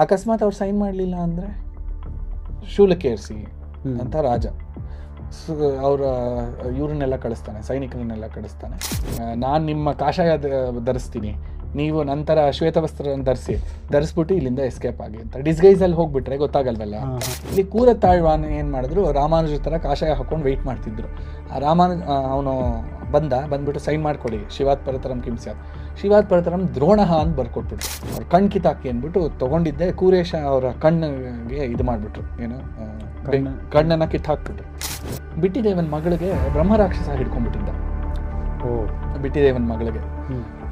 ಅಕಸ್ಮಾತ್ ಅವ್ರು ಸೈನ್ ಮಾಡಲಿಲ್ಲ ಅಂದರೆ ಶೂಲಕ್ಕೇರಿಸಿ ಅಂತ ರಾಜ ಅವರ ಇವ್ರನ್ನೆಲ್ಲ ಕಳಿಸ್ತಾನೆ, ಸೈನಿಕರನ್ನೆಲ್ಲ ಕಳಿಸ್ತಾನೆ. ನಾನು ನಿಮ್ಮ ಕಾಷಾಯ ಧರಿಸ್ತೀನಿ, ನೀವು ನಂತರ ಶ್ವೇತವಸ್ತ್ರ ಧರಿಸ್ಬಿಟ್ಟು ಇಲ್ಲಿಂದ ಎಸ್ಕೇಪ್ ಆಗಿ ಅಂತ. ಡಿಸ್ಗೈಸಲ್ಲಿ ಹೋಗ್ಬಿಟ್ರೆ ಗೊತ್ತಾಗಲ್ವಲ್ಲ. ಇಲ್ಲಿ ಕೂರತ್ತಾಳ್ವಾನ್ ಏನು ಮಾಡಿದ್ರು, ರಾಮಾನುಜರ ಥರ ಕಾಷಾಯ ಹಾಕೊಂಡು ವೆಯ್ಟ್ ಮಾಡ್ತಿದ್ರು. ಆ ಅವನು ಬಂದ್ಬಿಟ್ಟು ಸೈನ್ ಮಾಡಿಕೊಡಿ, ಶಿವಾತ್ ಪರತರಂ ಕಿಂಸ್ಯಾತ್, ಶಿವಾತ್ ಪರತರಂ ದ್ರೋಣಃ ಅಂತ ಬರ್ಕೊಟ್ಬಿಟ್ರು. ಅವ್ರು ಕಣ್ ಕಿತಾಕಿ ಅಂದ್ಬಿಟ್ಟು ತೊಗೊಂಡಿದ್ದೆ ಕೂರೇಶ ಅವರ ಕಣ್ಣಿಗೆ ಇದು ಮಾಡಿಬಿಟ್ರು, ಏನು ಕಣ್ಣನ್ನು ಕಿತ್ತಾಕ್ಬಿಟ್ರು. ಬಿಟ್ಟಿದೇವನ್ ಮಗಳಿಗೆ ಬ್ರಹ್ಮರಾಕ್ಷಸ ಹಿಡ್ಕೊಂಡ್ಬಿಟ್ಟಿದ್ದ. ಬಿಟ್ಟಿದೇವನ್ ಮಗಳಿಗೆ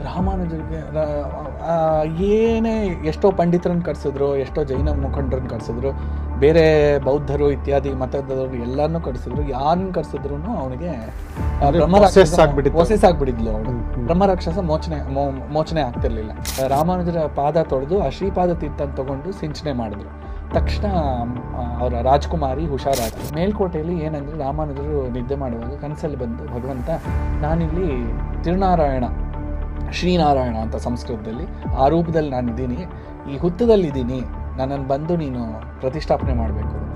ರಾಮಾನುಜರಿಗೆ ಏನೇ ಎಷ್ಟೋ ಪಂಡಿತರನ್ನು ಕರೆಸಿದ್ರು, ಎಷ್ಟೋ ಜೈನ ಮುಖಂಡರನ್ನು ಕರೆಸಿದ್ರು, ಬೇರೆ ಬೌದ್ಧರು ಇತ್ಯಾದಿ ಮತದವರು ಎಲ್ಲರನ್ನೂ ಕರೆಸಿದ್ರು. ಯಾರನ್ನು ಕರೆಸಿದ್ರು ಅವನಿಗೆ ವೊಸೆಸ್ ಆಗ್ಬಿಟ್ಟಿದ್ಲು ಅವಳು. ಬ್ರಹ್ಮರಾಕ್ಷಸ ಮೋಚನೆ ಆಗ್ತಿರ್ಲಿಲ್ಲ. ರಾಮಾನುಜರ ಪಾದ ತೊಳೆದು ಆ ಶ್ರೀಪಾದ ತೀರ್ಥ ತಗೊಂಡು ಸಿಂಚನೆ ಮಾಡಿದ್ರು. ತಕ್ಷಣ ಅವರ ರಾಜ್ಕುಮಾರಿ ಹುಷಾರಾದ. ಮೇಲ್ಕೋಟೆಯಲ್ಲಿ ಏನಂದ್ರೆ, ರಾಮಾನುಜರು ನಿದ್ದೆ ಮಾಡುವಾಗ ಕನಸಲ್ಲಿ ಬಂದು, ಭಗವಂತ ನಾನಿಲ್ಲಿ ತಿರುನಾರಾಯಣ, ಶ್ರೀನಾರಾಯಣ ಅಂತ ಸಂಸ್ಕೃತದಲ್ಲಿ, ಆ ರೂಪದಲ್ಲಿ ನಾನಿದ್ದೀನಿ, ಈ ಹುತ್ತದಲ್ಲಿದ್ದೀನಿ, ನನ್ನನ್ನು ಬಂದು ನೀನು ಪ್ರತಿಷ್ಠಾಪನೆ ಮಾಡಬೇಕು ಅಂತ.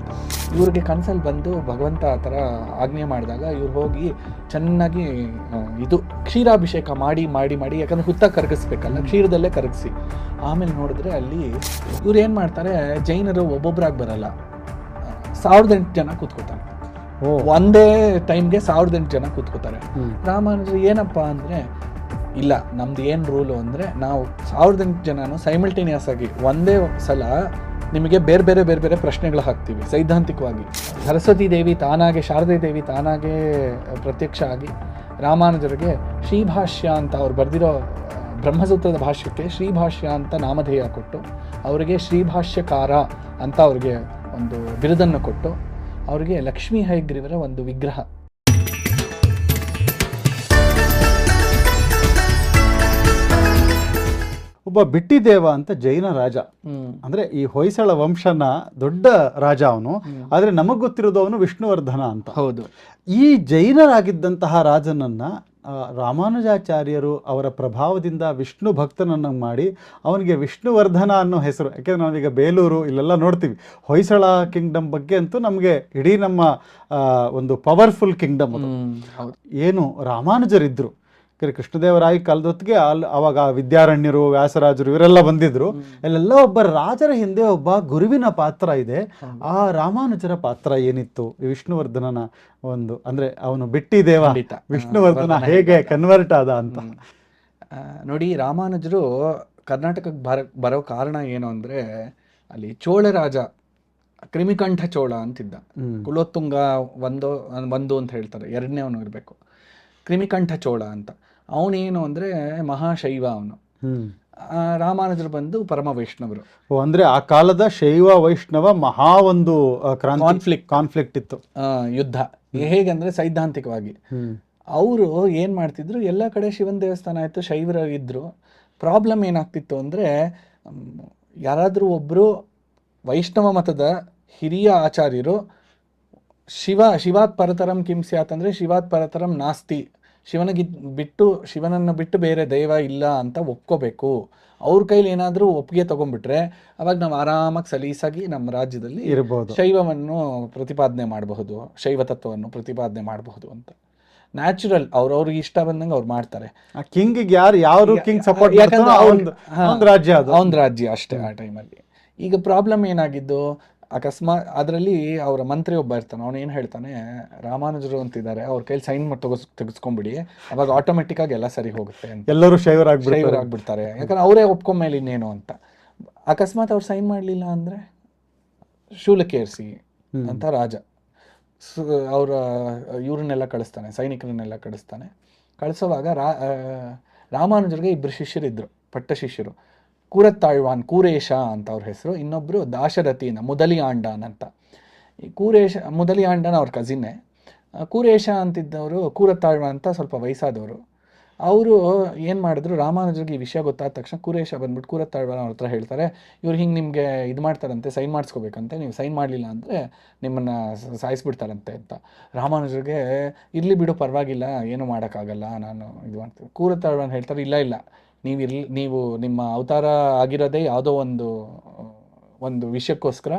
ಇವ್ರಿಗೆ ಕನಸಲ್ಲಿ ಬಂದು ಭಗವಂತ ಆ ಥರ ಆಜ್ಞೆ ಮಾಡಿದಾಗ ಇವ್ರು ಹೋಗಿ ಚೆನ್ನಾಗಿ ಇದು ಕ್ಷೀರಾಭಿಷೇಕ ಮಾಡಿ ಮಾಡಿ ಮಾಡಿ, ಯಾಕಂದರೆ ಹುತ್ತ ಕರಗಿಸ್ಬೇಕಲ್ಲ, ಕ್ಷೀರದಲ್ಲೇ ಕರಗಿಸಿ ಆಮೇಲೆ ನೋಡಿದ್ರೆ ಅಲ್ಲಿ ಇವ್ರು ಏನು ಮಾಡ್ತಾರೆ, ಜೈನರು ಒಬ್ಬೊಬ್ಬರಾಗಿ ಬರಲ್ಲ, 1008 ಜನ ಕೂತ್ಕೋತಾರೆ. ಒಂದೇ ಟೈಮ್ಗೆ 1008 ಜನ ಕೂತ್ಕೋತಾರೆ. ರಾಮಾನುಜರು ಏನಪ್ಪ ಅಂದರೆ, ಇಲ್ಲ ನಮ್ದು ಏನು ರೂಲು ಅಂದರೆ, ನಾವು 1008 ಜನನು ಸೈಮಲ್ಟೇನಿಯಸ್ ಆಗಿ ಒಂದೇ ಸಲ ನಿಮಗೆ ಬೇರೆ ಬೇರೆ ಬೇರೆ ಬೇರೆ ಪ್ರಶ್ನೆಗಳು ಹಾಕ್ತೀವಿ ಸೈದ್ಧಾಂತಿಕವಾಗಿ. ಸರಸ್ವತಿ ದೇವಿ ತಾನಾಗೆ, ಶಾರದೆ ದೇವಿ ತಾನಾಗೆ ಪ್ರತ್ಯಕ್ಷ ಆಗಿ ರಾಮಾನುಜರಿಗೆ ಶ್ರೀಭಾಷ್ಯ ಅಂತ ಅವ್ರು ಬರೆದಿರೋ ಬ್ರಹ್ಮಸೂತ್ರದ ಭಾಷ್ಯಕ್ಕೆ ಶ್ರೀಭಾಷ್ಯ ಅಂತ ನಾಮಧೇಯ ಕೊಟ್ಟು, ಅವರಿಗೆ ಶ್ರೀಭಾಷ್ಯಕಾರ ಅಂತ ಅವ್ರಿಗೆ ಒಂದು ಬಿರುದನ್ನು ಕೊಟ್ಟು, ಅವರಿಗೆ ಲಕ್ಷ್ಮೀ ಹಯಗ್ರೀವರ ಒಂದು ವಿಗ್ರಹ. ಒಬ್ಬ ಬಿಟ್ಟಿದೇವ ಅಂತ ಜೈನ ರಾಜ, ಅಂದ್ರೆ ಈ ಹೊಯ್ಸಳ ವಂಶನ ದೊಡ್ಡ ರಾಜ ಅವನು. ಆದ್ರೆ ನಮಗ್ ಗೊತ್ತಿರೋದು ಅವನು ವಿಷ್ಣುವರ್ಧನ ಅಂತ. ಹೌದು. ಈ ಜೈನರಾಗಿದ್ದಂತಹ ರಾಜನನ್ನ ರಾಮಾನುಜಾಚಾರ್ಯರು ಅವರ ಪ್ರಭಾವದಿಂದ ವಿಷ್ಣು ಭಕ್ತನನ್ನು ಮಾಡಿ ಅವನಿಗೆ ವಿಷ್ಣುವರ್ಧನ ಅನ್ನೋ ಹೆಸರು. ಯಾಕೆಂದ್ರೆ ನಾವೀಗ ಬೇಲೂರು ಇಲ್ಲೆಲ್ಲ ನೋಡ್ತೀವಿ, ಹೊಯ್ಸಳ ಕಿಂಗ್ಡಮ್ ಬಗ್ಗೆ ಅಂತೂ ನಮಗೆ ಇಡೀ ನಮ್ಮ ಒಂದು ಪವರ್ಫುಲ್ ಕಿಂಗ್ಡಮ್ ಅದು. ಏನು ರಾಮಾನುಜರಿದ್ರು, ಕೃಷ್ಣದೇವರಾಯ ಕಾಲದೊತ್ತಿಗೆ ಅವಾಗ ವಿದ್ಯಾರಣ್ಯರು, ವ್ಯಾಸರಾಜರು ಇವರೆಲ್ಲ ಬಂದಿದ್ರು. ಅಲ್ಲೆಲ್ಲ ಒಬ್ಬ ರಾಜರ ಹಿಂದೆ ಒಬ್ಬ ಗುರುವಿನ ಪಾತ್ರ ಇದೆ. ಆ ರಾಮಾನುಜರ ಪಾತ್ರ ಏನಿತ್ತು, ವಿಷ್ಣುವರ್ಧನನ ಒಂದು, ಅಂದ್ರೆ ಅವನು ಬಿಟ್ಟಿದೇವ ವಿಷ್ಣುವರ್ಧನ ಹೇಗೆ ಕನ್ವರ್ಟ್ ಆದ ಅಂತ ನೋಡಿ. ರಾಮಾನುಜರು ಕರ್ನಾಟಕಕ್ಕೆ ಬರೋ ಕಾರಣ ಏನು ಅಂದ್ರೆ, ಅಲ್ಲಿ ಚೋಳ ರಾಜ ಕ್ರಿಮಿಕಂಠ ಚೋಳ ಅಂತಿದ್ದ. ಕುಲೋತ್ತುಂಗ ಒಂದು ಅಂತ ಹೇಳ್ತಾರೆ, ಎರಡನೇ ಅವನು ಇರಬೇಕು, ಕ್ರಿಮಿಕಂಠ ಚೋಳ ಅಂತ. ಅವನೇನು ಅಂದರೆ ಮಹಾಶೈವ ಅವನು. ರಾಮಾನುಜರು ಬಂದು ಪರಮ ವೈಷ್ಣವರು. ಅಂದ್ರೆ ಆ ಕಾಲದ ಶೈವ ವೈಷ್ಣವ ಮಹಾ ಒಂದು ಕಾನ್ಫ್ಲಿಕ್ಟ್ ಇತ್ತು, ಯುದ್ಧ. ಹೇಗಂದ್ರೆ ಸೈದ್ಧಾಂತಿಕವಾಗಿ ಅವರು ಏನು ಮಾಡ್ತಿದ್ರು, ಎಲ್ಲ ಕಡೆ ಶಿವನ ದೇವಸ್ಥಾನ ಆಯಿತು, ಶೈವರು ಇದ್ರು. ಪ್ರಾಬ್ಲಮ್ ಏನಾಗ್ತಿತ್ತು ಅಂದರೆ, ಯಾರಾದರೂ ಒಬ್ಬರು ವೈಷ್ಣವ ಮತದ ಹಿರಿಯ ಆಚಾರ್ಯರು ಶಿವಾತ್ ಪರತರಂ ಕಿಂ ಸ್ಯಾತ್ ಅಂದರೆ ಶಿವಾತ್ ಪರತರಂ ನಾಸ್ತಿ, ಶಿವನನ್ನು ಬಿಟ್ಟು ಬೇರೆ ದೈವ ಇಲ್ಲ ಅಂತ ಒಪ್ಕೋಬೇಕು. ಅವ್ರ ಕೈಲಿ ಏನಾದರೂ ಒಪ್ಪಿಗೆ ತಗೊಂಡ್ಬಿಟ್ರೆ ಅವಾಗ ನಾವು ಆರಾಮಾಗಿ ಸಲೀಸಾಗಿ ನಮ್ಮ ರಾಜ್ಯದಲ್ಲಿ ಇರಬಹುದು, ಶೈವವನ್ನು ಪ್ರತಿಪಾದನೆ ಮಾಡಬಹುದು, ಶೈವ ತತ್ವವನ್ನು ಪ್ರತಿಪಾದನೆ ಮಾಡಬಹುದು ಅಂತ. ನ್ಯಾಚುರಲ್, ಅವ್ರವ್ರಿಗೆ ಇಷ್ಟ ಬಂದಂಗೆ ಅವ್ರು ಮಾಡ್ತಾರೆ. ಕಿಂಗ್ ಯಾರು ಕಿಂಗ್ ಸಪೋರ್ಟ್, ಯಾಕಂದ್ರೆ ಅವನ ರಾಜ್ಯ ಅಷ್ಟೇ ಆ ಟೈಮಲ್ಲಿ. ಈಗ ಪ್ರಾಬ್ಲಮ್ ಏನಾಗಿದ್ದು, ಅಕಸ್ಮಾತ್ ಅದರಲ್ಲಿ ಅವರ ಮಂತ್ರಿ ಒಬ್ಬ ಇರ್ತಾನೆ, ಅವನು ಏನು ಹೇಳ್ತಾನೆ, ರಾಮಾನುಜರು ಅಂತಿದ್ದಾರೆ, ಅವ್ರ ಕೈಲಿ ಸೈನ್ ತೆಗೆಸ್ಕೊಂಡ್ಬಿಡಿ, ಅವಾಗ ಆಟೋಮೆಟಿಕ್ ಆಗಿ ಎಲ್ಲ ಸರಿ ಹೋಗುತ್ತೆ ಅಂತ. ಎಲ್ಲರೂ ಶೈವರಾಗ್ಬಿಡ್ತಾರೆ, ಯಾಕಂದ್ರೆ ಅವರೇ ಒಪ್ಕೊಂಡ್ಮೇಲೆ ಇನ್ನೇನು ಅಂತ. ಅಕಸ್ಮಾತ್ ಅವ್ರು ಸೈನ್ ಮಾಡಲಿಲ್ಲ ಅಂದರೆ ಶೂಲಕ್ಕೇರಿಸಿ ಅಂತ ರಾಜ ಅವರ ಇವ್ರನ್ನೆಲ್ಲ ಕಳಿಸ್ತಾನೆ, ಸೈನಿಕರನ್ನೆಲ್ಲ ಕಳಿಸೋವಾಗ ರಾಮಾನುಜರಿಗೆ ಇಬ್ಬರು ಶಿಷ್ಯರಿದ್ದರು, ಪಟ್ಟ ಶಿಷ್ಯರು. ಕೂರತ್ತಾಳ್ವಾನ್, ಕೂರೇಶ ಅಂತ ಅವ್ರ ಹೆಸರು. ಇನ್ನೊಬ್ಬರು ದಾಶರಥಿನ ಮುದಲಿಯಾಂಡನ್ ಅಂತ. ಈ ಮುದಲಿಯಾಂಡನ್ ಅವ್ರ ಕಸಿನ್ನೇ. ಕೂರೇಶ ಅಂತಿದ್ದವರು, ಕೂರತ್ತಾಳ್ವಾನ್ ಅಂತ ಸ್ವಲ್ಪ ವಯಸ್ಸಾದವರು. ಅವರು ಏನು ಮಾಡಿದ್ರು, ರಾಮಾನುಜರಿಗೆ ಈ ವಿಷಯ ಗೊತ್ತಾದ ತಕ್ಷಣ ಕೂರೇಶ ಬಂದ್ಬಿಟ್ಟು ಕೂರತ್ತಾಳ್ವಾನ್ ಅವ್ರ ಹತ್ರ ಹೇಳ್ತಾರೆ, ಇವ್ರು ಹಿಂಗೆ ನಿಮಗೆ ಇದು ಮಾಡ್ತಾರಂತೆ, ಸೈನ್ ಮಾಡಿಸ್ಕೋಬೇಕಂತೆ, ನೀವು ಸೈನ್ ಮಾಡಲಿಲ್ಲ ಅಂದರೆ ನಿಮ್ಮನ್ನು ಸಾಯಿಸ್ಬಿಡ್ತಾರಂತೆ ಅಂತ. ರಾಮಾನುಜರಿಗೆ ಇರಲಿ ಬಿಡು, ಪರವಾಗಿಲ್ಲ, ಏನು ಮಾಡೋಕ್ಕಾಗಲ್ಲ, ನಾನು ಇದು ಮಾಡ್ತೀನಿ. ಕೂರತ್ತಾಳ್ವಾನ್ ಹೇಳ್ತಾರೆ, ಇಲ್ಲ ನೀವು ನಿಮ್ಮ ಅವತಾರ ಆಗಿರೋದೇ ಯಾವುದೋ ಒಂದು ಒಂದು ವಿಷಯಕ್ಕೋಸ್ಕರ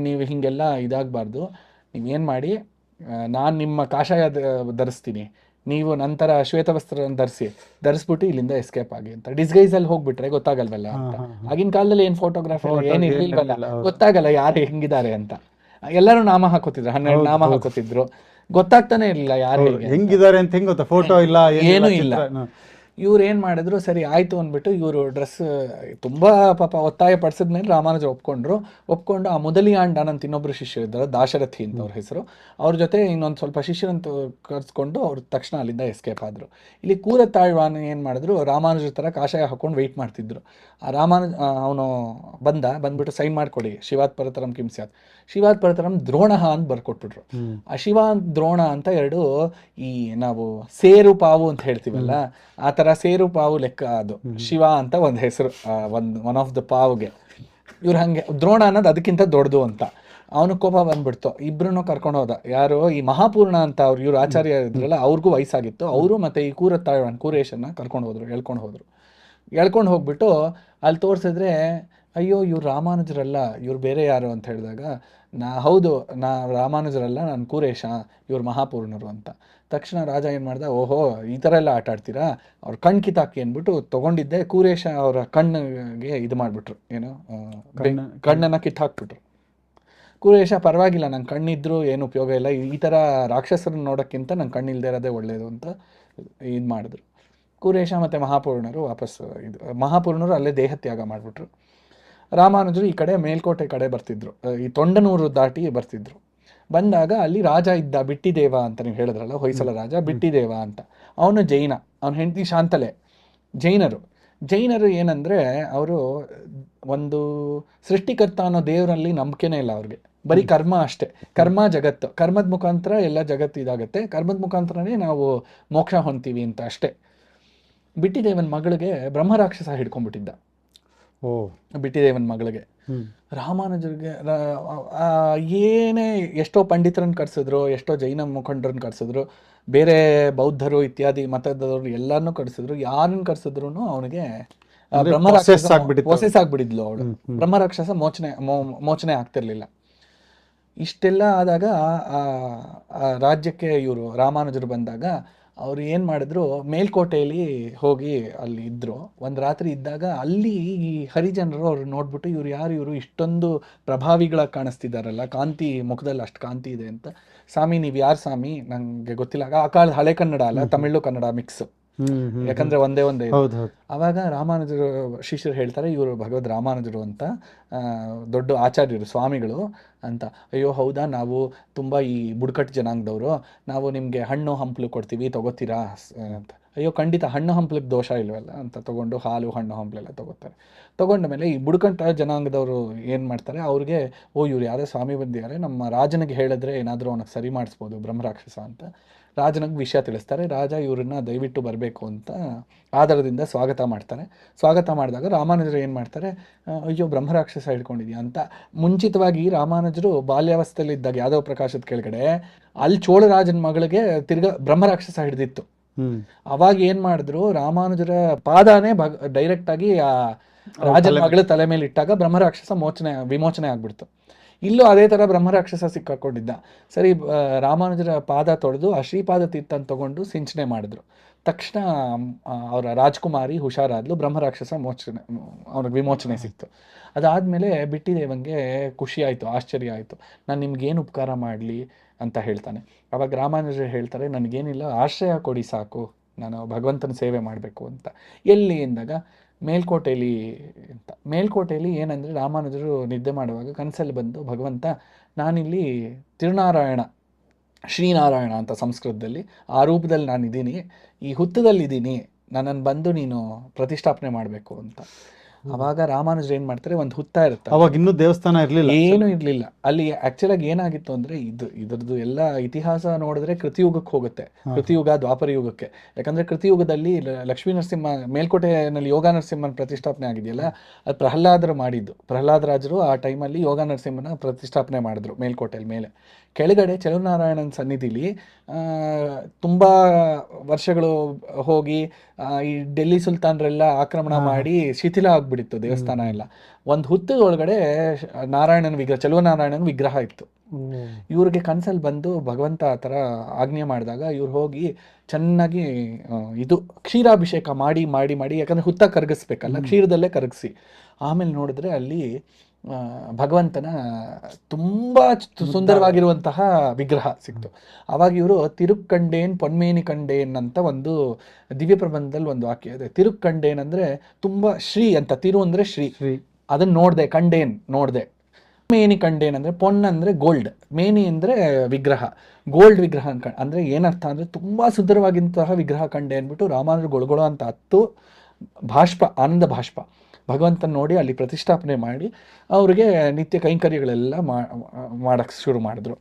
ನೀವು ಹೀಗೆಲ್ಲ ಇದಾಗಬಾರ್ದು, ನೀವೇನು ಮಾಡಿ, ನಾನು ನಿಮ್ಮ ಕಾಷಾಯ ಧರಿಸ್ತೀನಿ, ನೀವು ನಂತರ ಶ್ವೇತವಸ್ತ್ರ ಧರಿಸ್ಬಿಟ್ಟು ಇಲ್ಲಿಂದ ಎಸ್ಕೇಪ್ ಆಗಿ ಅಂತ. ಡಿಸ್ಗೈಸಲ್ಲಿ ಹೋಗ್ಬಿಟ್ರೆ ಗೊತ್ತಾಗಲ್ವಲ್ಲ ಅಂತ. ಆಗಿನ ಕಾಲದಲ್ಲಿ ಏನು ಫೋಟೋಗ್ರಾಫಿ ಏನು ಇರ್ಲಿಲ್ವಲ್ಲ, ಗೊತ್ತಾಗಲ್ಲ ಯಾರು ಹೆಂಗಿದ್ದಾರೆ ಅಂತ. ಎಲ್ಲರೂ ನಾಮ ಹಾಕೋತಿದ್ರು, 12 ನಾಮ ಹಾಕೋತಿದ್ರು, ಗೊತ್ತಾಗ್ತಾನೆ ಇರಲಿಲ್ಲ ಯಾರು ಹೆಂಗಿದ್ದಾರೆ ಅಂತ. ಹೆಂಗ್ ಗೊತ್ತಾ, ಫೋಟೋ ಇಲ್ಲ, ಏನೂ ಇಲ್ಲ. ಇವ್ರು ಏನು ಮಾಡಿದ್ರು, ಸರಿ ಆಯಿತು ಅಂದ್ಬಿಟ್ಟು ಇವರು ಡ್ರೆಸ್ ತುಂಬ ಪಾಪ ಒತ್ತಾಯ ಪಡಿಸಿದ್ಮೇಲೆ ರಾಮಾನುಜರು ಒಪ್ಕೊಂಡು ಆ ಮೊದಲಿಯಾಂಡ ಅಂತ ಇನ್ನೊಬ್ಬರು ಶಿಷ್ಯರು ಇದ್ದಾರೆ, ದಾಶರಥಿ ಅಂತ ಅವ್ರ ಹೆಸರು, ಅವ್ರ ಜೊತೆ ಇನ್ನೊಂದು ಸ್ವಲ್ಪ ಶಿಷ್ಯರಂತ ಕರೆಸ್ಕೊಂಡು ಅವ್ರು ತಕ್ಷಣ ಅಲ್ಲಿಂದ ಎಸ್ಕೇಪ್ ಆದರು. ಇಲ್ಲಿ ಕೂರತ್ತಾಳ್ವಾನ ಏನು ಮಾಡಿದ್ರು, ರಾಮಾನುಜರ ಥರ ಕಾಷಾಯ ಹಾಕೊಂಡು ವೆಯ್ಟ್ ಮಾಡ್ತಿದ್ರು. ಆ ಅವನು ಬಂದ್ಬಿಟ್ಟು ಸೈನ್ ಮಾಡಿಕೊಡಿ, ಶಿವಾತ್ ಪರತರಂ ಕಿಂ ಸ್ಯಾತ್, ಶಿವಾತ್ ಪರತರಂ ದ್ರೋಣ ಅಂತ ಬರ್ಕೊಟ್ಬಿಟ್ರು. ಆ ಶಿವ ದ್ರೋಣ ಅಂತ ಎರಡು, ಈ ನಾವು ಸೇರು ಪಾವು ಅಂತ ಹೇಳ್ತೀವಲ್ಲ, ಆ ಥರ ಸೇರು ಪಾವು ಲೆಕ್ಕ ಅದು. ಶಿವ ಅಂತ ಒಂದು ಹೆಸರು, ಒನ್ ಆಫ್ ದ ಪಾವ್ಗೆ. ಇವ್ರು ಹಾಗೆ, ದ್ರೋಣ ಅನ್ನೋದು ಅದಕ್ಕಿಂತ ದೊಡ್ಡದು ಅಂತ. ಅವನು ಕೋಪ ಬಂದ್ಬಿಡ್ತು, ಇಬ್ಬರನ್ನು ಕರ್ಕೊಂಡು ಹೋದ. ಯಾರು, ಈ ಮಹಾಪೂರ್ಣ ಅಂತ ಇವ್ರು ಆಚಾರ್ಯ ಇದ್ರಲ್ಲ, ಅವ್ರಿಗೂ ವಯಸ್ಸಾಗಿತ್ತು. ಅವರು ಮತ್ತು ಈ ಕೂರೇಶನ್ನ ಹೇಳ್ಕೊಂಡು ಹೋಗ್ಬಿಟ್ಟು ಅಲ್ಲಿ ತೋರಿಸಿದ್ರೆ, ಅಯ್ಯೋ ಇವ್ರು ರಾಮಾನುಜರಲ್ಲ, ಇವ್ರು ಬೇರೆ ಯಾರು ಅಂತ ಹೇಳಿದಾಗ, ಹೌದು ರಾಮಾನುಜರಲ್ಲ, ನಾನು ಕೂರೇಶ, ಇವ್ರು ಮಹಾಪೂರ್ಣರು ಅಂತ. ತಕ್ಷಣ ರಾಜ ಏನು ಮಾಡ್ದ, ಓಹೋ ಈ ಥರ ಎಲ್ಲ ಆಟ ಆಡ್ತೀರಾ, ಅವ್ರ ಕಣ್ಣು ಕಿತ್ತಾಕಿ ಅಂದ್ಬಿಟ್ಟು ತೊಗೊಂಡಿದ್ದೆ ಕೂರೇಶ ಅವರ ಕಣ್ಣಿಗೆ ಇದು ಮಾಡಿಬಿಟ್ರು, ಏನು ಕಣ್ಣನ್ನು ಕಿತ್ತಾಕ್ಬಿಟ್ರು. ಕೂರೇಶ, ಪರವಾಗಿಲ್ಲ, ನಂಗೆ ಕಣ್ಣಿದ್ರು ಏನು ಉಪಯೋಗ ಇಲ್ಲ, ಈ ಥರ ರಾಕ್ಷಸರನ್ನ ನೋಡೋಕ್ಕಿಂತ ನಂಗೆ ಕಣ್ಣಿಲ್ದೇ ಇರೋದೇ ಒಳ್ಳೆಯದು ಅಂತ ಇದು ಮಾಡಿದ್ರು. ಕೂರೇಶ ಮತ್ತು ಮಹಾಪೂರ್ಣರು ಮಹಾಪೂರ್ಣರು ಅಲ್ಲೇ ದೇಹತ್ಯಾಗ ಮಾಡಿಬಿಟ್ರು. ರಾಮಾನುಜರು ಈ ಕಡೆ ಮೇಲ್ಕೋಟೆ ಕಡೆ ಬರ್ತಿದ್ರು, ಈ ತೊಂಡನೂರು ದಾಟಿ ಬರ್ತಿದ್ರು. ಬಂದಾಗ ಅಲ್ಲಿ ರಾಜ ಇದ್ದ, ಬಿಟ್ಟಿದೇವ ಅಂತ ನೀವು ಹೇಳಿದ್ರಲ್ಲ, ಹೊಯ್ಸಳ ರಾಜ ಬಿಟ್ಟಿದೇವ ಅಂತ. ಅವನು ಜೈನ, ಅವನ ಹೆಂಡತಿ ಶಾಂತಲೆ. ಜೈನರು ಏನಂದರೆ, ಅವರು ಒಂದು ಸೃಷ್ಟಿಕರ್ತ ಅನ್ನೋ ದೇವರಲ್ಲಿ ನಂಬಿಕೆನೇ ಇಲ್ಲ ಅವ್ರಿಗೆ, ಬರೀ ಕರ್ಮ ಅಷ್ಟೇ. ಕರ್ಮ ಜಗತ್ತು, ಕರ್ಮದ ಮುಖಾಂತರ ಎಲ್ಲ ಜಗತ್ತು ಇದಾಗುತ್ತೆ, ಕರ್ಮದ ಮುಖಾಂತರನೇ ನಾವು ಮೋಕ್ಷ ಹೊಂತೀವಿ ಅಂತ ಅಷ್ಟೇ. ಬಿಟ್ಟಿದೇವನ ಮಗಳಿಗೆ ಬ್ರಹ್ಮರಾಕ್ಷಸ ಹಿಡ್ಕೊಂಡ್ಬಿಟ್ಟಿದ್ದ. ಬಿಟ್ಟಿದೇವನ ಮಗಳಿಗೆ ರಾಮಾನುಜರಿಗೆ ಏನೇ ಎಷ್ಟೋ ಪಂಡಿತರನ್ನು ಕರೆಸಿದ್ರು, ಎಷ್ಟೋ ಜೈನ ಮುಖಂಡರನ್ನು ಕರೆಸಿದ್ರು, ಬೇರೆ ಬೌದ್ಧರು ಇತ್ಯಾದಿ ಮತದವರು ಎಲ್ಲರನ್ನೂ ಕರೆಸಿದ್ರು. ಯಾರನ್ನು ಕರೆಸಿದ್ರು ಅವನಿಗೆ ಬ್ರಹ್ಮರಾಕ್ಷಸ ಆಗ್ಬಿಟ್ಟಿದ್ಲು ಅವಳು. ಬ್ರಹ್ಮರಾಕ್ಷಸ ಮೋಚನೆ ಆಗ್ತಿರ್ಲಿಲ್ಲ. ಇಷ್ಟೆಲ್ಲ ಆದಾಗ ಆ ರಾಜ್ಯಕ್ಕೆ ಇವರು ರಾಮಾನುಜರು ಬಂದಾಗ ಅವರು ಏನು ಮಾಡಿದ್ರು, ಮೇಲ್ಕೋಟೆಯಲ್ಲಿ ಹೋಗಿ ಅಲ್ಲಿ ಇದ್ದರು. ಒಂದು ರಾತ್ರಿ ಇದ್ದಾಗ ಅಲ್ಲಿ ಈ ಹರಿಜನರು ಅವ್ರು ನೋಡ್ಬಿಟ್ಟು, ಇವರು ಇಷ್ಟೊಂದು ಪ್ರಭಾವಿಗಳಾಗಿ ಕಾಣಿಸ್ತಿದ್ದಾರಲ್ಲ, ಕಾಂತಿ ಮುಖದಲ್ಲಿ ಅಷ್ಟು ಕಾಂತಿ ಇದೆ ಅಂತ. ಸ್ವಾಮಿ ನೀವು ಯಾರು ಸ್ವಾಮಿ, ನನಗೆ ಗೊತ್ತಿಲ್ಲ. ಆ ಕಾಲದ ಹಳೆ ಕನ್ನಡ ಅಲ್ಲ, ತಮಿಳು ಕನ್ನಡ ಮಿಕ್ಸ್, ಯಾಕಂದ್ರೆ ಒಂದೇ ಅವಾಗ ರಾಮಾನುಜರು ಶಿಷ್ಯರು ಹೇಳ್ತಾರೆ, ಇವರು ಭಗವದ್ ರಾಮಾನುಜರು ಅಂತ, ದೊಡ್ಡ ಆಚಾರ್ಯರು, ಸ್ವಾಮಿಗಳು ಅಂತ. ಅಯ್ಯೋ ಹೌದಾ, ನಾವು ತುಂಬ ಈ ಬುಡಕಟ್ಟು ಜನಾಂಗದವರು, ನಾವು ನಿಮಗೆ ಹಣ್ಣು ಹಂಪಲು ಕೊಡ್ತೀವಿ, ತಗೋತೀರಾ ಅಂತ. ಅಯ್ಯೋ ಖಂಡಿತ, ಹಣ್ಣು ಹಂಪಲಿಗೆ ದೋಷ ಇಲ್ವಲ್ಲ ಅಂತ ತಗೊಂಡು ಹಾಲು ಹಣ್ಣು ಹಂಪಲೆಲ್ಲ ತಗೋತಾರೆ. ತೊಗೊಂಡ ಮೇಲೆ ಈ ಬುಡಕಟ್ಟು ಜನಾಂಗದವರು ಏನು ಮಾಡ್ತಾರೆ, ಅವ್ರಿಗೆ ಇವ್ರು ಯಾರೇ ಸ್ವಾಮಿ ಬಂದಿದ್ದಾರೆ, ನಮ್ಮ ರಾಜನಿಗೆ ಹೇಳಿದ್ರೆ ಏನಾದರೂ ಅವನಿಗೆ ಸರಿ ಮಾಡಿಸ್ಬೋದು ಬ್ರಹ್ಮರಾಕ್ಷಸ ಅಂತ ರಾಜನಿಗೆ ವಿಷಯ ತಿಳಿಸ್ತಾರೆ. ರಾಜ ಇವ್ರನ್ನ ದಯವಿಟ್ಟು ಬರಬೇಕು ಅಂತ ಆಧಾರದಿಂದ ಸ್ವಾಗತ ಮಾಡ್ತಾರೆ. ಸ್ವಾಗತ ಮಾಡಿದಾಗ ರಾಮಾನುಜರು ಏನು ಮಾಡ್ತಾರೆ, ಅಯ್ಯೋ ಬ್ರಹ್ಮರಾಕ್ಷಸ ಹಿಡ್ಕೊಂಡಿದ್ಯಾ ಅಂತ. ಮುಂಚಿತವಾಗಿ ರಾಮಾನುಜರು ಬಾಲ್ಯಾವಸ್ಥೆಯಲ್ಲಿದ್ದಾಗ ಯಾದವ ಪ್ರಕಾಶದ ಕೆಳಗಡೆ ಅಲ್ಲಿ ಚೋಳರಾಜನ ಮಗಳಿಗೆ ತಿರ್ಗಾ ಬ್ರಹ್ಮರಾಕ್ಷಸ ಹಿಡಿದಿತ್ತು. ಅವಾಗ ಏನು ಮಾಡಿದ್ರು, ರಾಮಾನುಜರ ಪಾದಾನೇ ಡೈರೆಕ್ಟ್ ಆಗಿ ಆ ರಾಜನ ಮಗಳ ತಲೆ ಮೇಲೆ ಇಟ್ಟಾಗ ಬ್ರಹ್ಮರಾಕ್ಷಸ ವಿಮೋಚನೆ ಆಗ್ಬಿಡ್ತು. ಇಲ್ಲೂ ಅದೇ ಥರ ಬ್ರಹ್ಮರಾಕ್ಷಸ ಸಿಕ್ಕಾಕೊಂಡಿದ್ದ. ಸರಿ, ರಾಮಾನುಜರ ಪಾದ ತೊಳೆದು ಆ ಶ್ರೀಪಾದ ತೀರ್ಥನ ತಗೊಂಡು ಸಿಂಚನೆ ಮಾಡಿದ್ರು. ತಕ್ಷಣ ಅವರ ರಾಜ್ಕುಮಾರಿ ಹುಷಾರಾದ್ಲು, ಬ್ರಹ್ಮರಾಕ್ಷಸ ಅವ್ನಿಗೆ ವಿಮೋಚನೆ ಸಿಕ್ತು. ಅದಾದಮೇಲೆ ಬಿಟ್ಟಿದೇವಂಗೆ ಖುಷಿ ಆಯಿತು, ಆಶ್ಚರ್ಯ ಆಯಿತು. ನಾನು ನಿಮ್ಗೇನು ಉಪಕಾರ ಮಾಡಲಿ ಅಂತ ಹೇಳ್ತಾನೆ. ಅವಾಗ ರಾಮಾನುಜರು ಹೇಳ್ತಾರೆ, ನನಗೇನಿಲ್ಲ, ಆಶ್ರಯ ಕೊಡಿ ಸಾಕು, ನಾನು ಭಗವಂತನ ಸೇವೆ ಮಾಡಬೇಕು ಅಂತ. ಎಲ್ಲಿ ಎಂದಾಗ ಮೇಲ್ಕೋಟೆಯಲ್ಲಿ ಅಂತ. ಮೇಲ್ಕೋಟೆಯಲ್ಲಿ ಏನಂದರೆ, ರಾಮಾನುಜರು ನಿದ್ದೆ ಮಾಡುವಾಗ ಕನಸಲ್ಲಿ ಬಂದು, ಭಗವಂತ ನಾನಿಲ್ಲಿ ತಿರುನಾರಾಯಣ, ಶ್ರೀನಾರಾಯಣ ಅಂತ ಸಂಸ್ಕೃತದಲ್ಲಿ, ಆ ರೂಪದಲ್ಲಿ ನಾನಿದ್ದೀನಿ, ಈ ಹುತ್ತದಲ್ಲಿದ್ದೀನಿ, ನನ್ನನ್ನು ಬಂದು ನೀನು ಪ್ರತಿಷ್ಠಾಪನೆ ಮಾಡಬೇಕು ಅಂತ. ಅವಾಗ ರಾಮಾನುಜರು ಏನು ಮಾಡ್ತಾರೆ, ಒಂದು ಹುತ್ತ ಇರುತ್ತೆ. ಅವಾಗ ಇನ್ನೂ ದೇವಸ್ಥಾನ ಇರಲಿಲ್ಲ, ಏನೂ ಇರಲಿಲ್ಲ ಅಲ್ಲಿ. ಆ್ಯಕ್ಚುಲಾಗಿ ಏನಾಗಿತ್ತು ಅಂದರೆ, ಇದ್ರದ್ದು ಎಲ್ಲ ಇತಿಹಾಸ ನೋಡಿದ್ರೆ ಕೃತಿಯುಗಕ್ಕೆ ಹೋಗುತ್ತೆ, ಕೃತಿಯುಗ ದ್ವಾಪರ ಯುಗಕ್ಕೆ. ಯಾಕಂದರೆ ಕೃತಿಯುಗದಲ್ಲಿ ಲಕ್ಷ್ಮೀ ನರಸಿಂಹ ಮೇಲ್ಕೋಟೆಯಲ್ಲಿ ಯೋಗ ನರಸಿಂಹನ ಪ್ರತಿಷ್ಠಾಪನೆ ಆಗಿದೆಯಲ್ಲ, ಅದು ಪ್ರಹ್ಲಾದರು ಮಾಡಿದ್ದು. ಪ್ರಹ್ಲಾದರಾಜರು ಆ ಟೈಮಲ್ಲಿ ಯೋಗ ನರಸಿಂಹನ ಪ್ರತಿಷ್ಠಾಪನೆ ಮಾಡಿದ್ರು ಮೇಲ್ಕೋಟೆಯಲ್ಲಿ. ಮೇಲೆ ಕೆಳಗಡೆ ಚಲುನಾರಾಯಣನ ಸನ್ನಿಧಿಲಿ ತುಂಬ ವರ್ಷಗಳು ಹೋಗಿ ಈ ಡೆಲ್ಲಿ ಸುಲ್ತಾನರೆಲ್ಲ ಆಕ್ರಮಣ ಮಾಡಿ ಶಿಥಿಲ ಆಗ್ಬಿಟ್ಟು ಹೋಗ್ಬಿಟ್ಟಿತ್ತು ದೇವಸ್ಥಾನ ಎಲ್ಲ. ಒಂದು ಹುತ್ತದ ಒಳಗಡೆ ನಾರಾಯಣನ ವಿಗ್ರಹ, ಚಲುವನಾರಾಯಣನ ವಿಗ್ರಹ ಇತ್ತು. ಇವ್ರಿಗೆ ಕನ್ಸಲ್ಲಿ ಬಂದು ಭಗವಂತ ಆ ಥರ ಆಜ್ಞೆ ಮಾಡಿದಾಗ ಇವ್ರು ಹೋಗಿ ಚೆನ್ನಾಗಿ ಇದು ಕ್ಷೀರಾಭಿಷೇಕ ಮಾಡಿ ಮಾಡಿ ಮಾಡಿ, ಯಾಕಂದರೆ ಹುತ್ತ ಕರಗಿಸ್ಬೇಕಲ್ಲ, ಕ್ಷೀರದಲ್ಲೇ ಕರಗಿಸಿ ಆಮೇಲೆ ನೋಡಿದ್ರೆ ಅಲ್ಲಿ ಭಗವಂತನ ತುಂಬ ಸುಂದರವಾಗಿರುವಂತಹ ವಿಗ್ರಹ ಸಿಕ್ತು. ಆವಾಗ ಇವರು ತಿರುಕ್ಕಂಡೇನ್ ಪೊನ್ಮೇನಿ ಕಂಡೇನ್ ಅಂತ ಒಂದು ದಿವ್ಯ ಪ್ರಬಂಧದಲ್ಲಿ ಒಂದು ವಾಕ್ಯ ಇದೆ. ತಿರುಕ್ಕಂಡೇನ್ ಅಂದರೆ ತುಂಬ ಶ್ರೀ ಅಂತ, ತಿರು ಅಂದರೆ ಶ್ರೀ, ಅದನ್ನು ನೋಡಿದೆ, ಕಂಡೇನ್ ನೋಡಿದೆ. ಮೇನಿ ಕಂಡೇನ್ ಅಂದರೆ ಪೊನ್ ಅಂದರೆ ಗೋಲ್ಡ್, ಮೇನಿ ಅಂದರೆ ವಿಗ್ರಹ, ಗೋಲ್ಡ್ ವಿಗ್ರಹ ಅಂದರೆ ಏನರ್ಥ ಅಂದರೆ ತುಂಬ ಸುಂದರವಾಗಿಂತಹ ವಿಗ್ರಹ ಕಂಡೆ ಅಂದ್ಬಿಟ್ಟು ರಾಮಾನುಜರು ಗೊಳಗೊಳ ಅಂತ ಹತ್ತು ಭಾಷ್ಪ, ಆನಂದ ಭಾಷ್ಪ ಭಗವಂತನ ನೋಡಿ ಅಲ್ಲಿ ಪ್ರತಿಷ್ಠಾಪನೆ ಮಾಡಿ ಅವ್ರಿಗೆ ನಿತ್ಯ ಕೈಂಕರ್ಯಗಳೆಲ್ಲ ಮಾಡಕ್ಕೆ ಶುರು ಮಾಡಿದ್ರು.